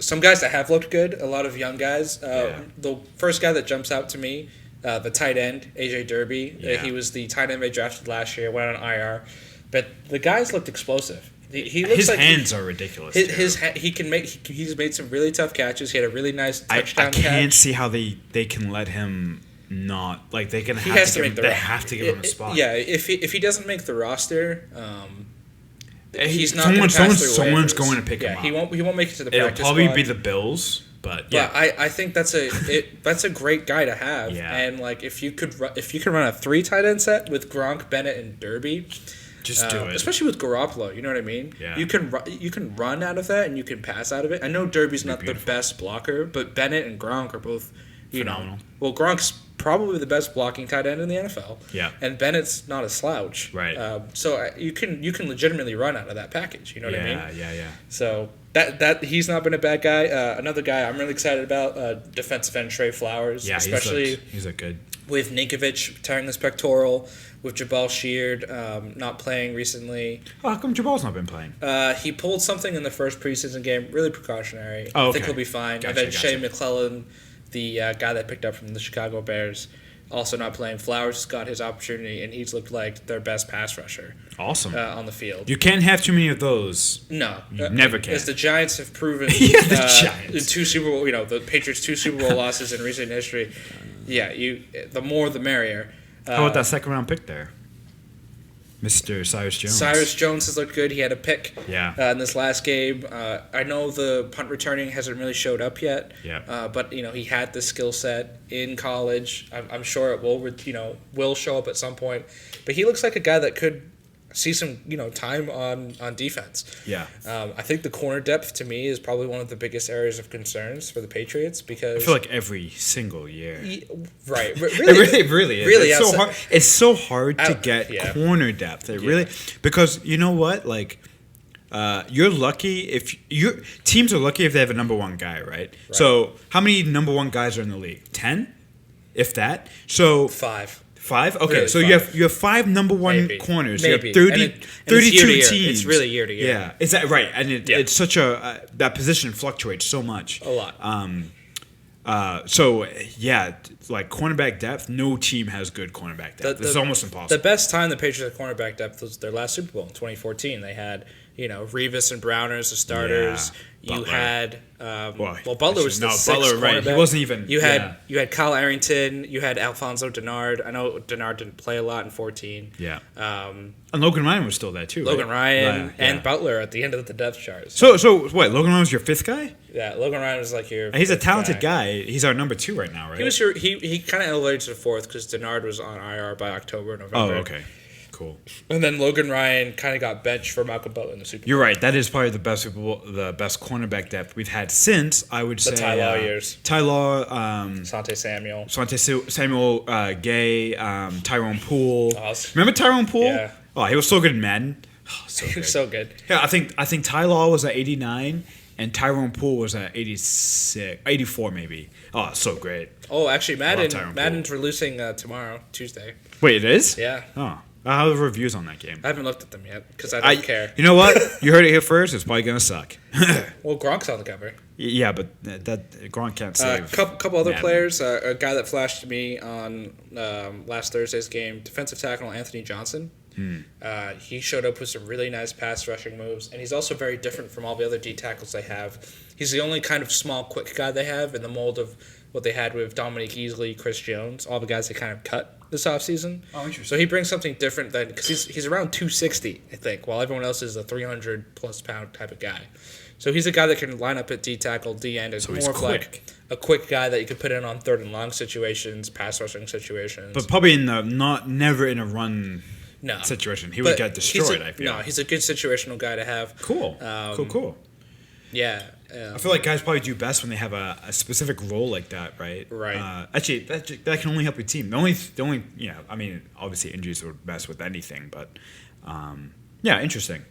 some guys that have looked good, a lot of young guys. The first guy that jumps out to me, the tight end, AJ Derby. He was the tight end they drafted last year, went on IR. But the guys looked explosive. He looks his like hands are ridiculous. He's made some really tough catches. He had a really nice touchdown catch. I can't see how they can let him not like they can. He has to make the. They have to give him a spot. Yeah, if he doesn't make the roster, he's not. Someone's going to pick him up. He won't make it to the practice It'll probably squad. be the Bills, but yeah. I think that's a great guy to have. Yeah. And like if you could run a 3 tight end set with Gronk, Bennett, and Derby. Just do it. Especially with Garoppolo, you know what I mean? Yeah. You can run out of that and you can pass out of it. I know Derby's not the best blocker, but Bennett and Gronk are both, phenomenal. Well, Gronk's probably the best blocking tight end in the NFL. Yeah. And Bennett's not a slouch. Right. So you can legitimately run out of that package. You know what I mean? Yeah. So that he's not been a bad guy. Another guy I'm really excited about, defensive end Trey Flowers. Yeah, especially he's a good. With Ninkovich tearing his pectoral, with Jabal Sheard not playing recently. Oh, how come Jabal's not been playing? He pulled something in the first preseason game, really precautionary. Oh, okay. I think he'll be fine. And then Shea McClellan, the guy that picked up from the Chicago Bears, also not playing. Flowers got his opportunity, and he's looked like their best pass rusher. Awesome. On the field. You can't have too many of those. No. You never can. As the Giants have proven the Giants. 2 Super Bowl, the Patriots 2 Super Bowl losses in recent history. Yeah, the more the merrier. How about that second round pick there? Mr. Cyrus Jones. Cyrus Jones has looked good. He had a pick in this last game. I know the punt returning hasn't really showed up yet. Yeah. But he had the skill set in college. I'm sure it will show up at some point. But he looks like a guy that could see some time on defense. Yeah. I think the corner depth to me is probably one of the biggest areas of concerns for the Patriots because I feel like every single year. Right. It really is. Really, it's so hard. It's so hard to get corner depth. Really because you know what like. You're lucky if your teams are lucky if they have a number 1 guy, right? So how many number 1 guys are in the league? 10, if that. So 5. 5? Okay, really so 5. you have 5 number 1 corners. Maybe. You have 32 teams. It's really year to year. Yeah, is that right? And it's such a that position fluctuates so much. A lot. So yeah, like cornerback depth, no team has good cornerback depth. It's almost impossible. The best time the Patriots had cornerback depth was their last Super Bowl in 2014. They had Revis and Browner as the starters. Yeah, you had Butler was the sixth Butler, right? He wasn't even. You had Kyle Arrington. You had Alfonso Denard. I know Denard didn't play a lot in 14. Yeah. And Logan Ryan was still there too. Logan Ryan and Butler at the end of the depth chart. So what? Logan Ryan was your 5th guy? Yeah, Logan Ryan was like your. He's a talented guy. He's our number 2 right now, right? He kind of elevated to the 4th because Denard was on IR by October, November. Oh, okay. Cool. And then Logan Ryan kind of got benched for Malcolm Butler in the Super Bowl. You're right. That is probably the best cornerback depth we've had since, I would say. The Ty-Law years. Ty-Law. Sante Samuel. Gay, Tyrone Poole. Awesome. Remember Tyrone Poole? Yeah. Oh, he was so good in Madden. Oh, so good. So good. Yeah, I think Ty-Law was at 89 and Tyrone Poole was at 84 maybe. Oh, so great. Oh, actually, Madden's releasing tomorrow, Tuesday. Wait, it is? Yeah. Oh. How are the reviews on that game? I haven't looked at them yet because I don't care. You know what? You heard it here first. It's probably going to suck. Well, Gronk's on the cover. Yeah, but that Gronk can't save. Couple other players. A guy that flashed to me on last Thursday's game, defensive tackle Anthony Johnson. He showed up with some really nice pass rushing moves, and he's also very different from all the other D tackles they have. He's the only kind of small, quick guy they have in the mold of what they had with Dominique Easley, Chris Jones, all the guys they kind of cut this offseason. Oh, interesting. So he brings something different than because he's around 260, I think, while everyone else is a 300-plus pound type of guy. So he's a guy that can line up at D tackle, D end, as more of like a quick guy that you could put in on 3rd and long situations, pass rushing situations. But probably never in a run situation. He would get destroyed, I feel. No, he's a good situational guy to have. Cool. Cool. Yeah. I feel like guys probably do best when they have a specific role like that, right? Right. Actually, that can only help your team. The only I mean, obviously injuries would mess with anything, but interesting.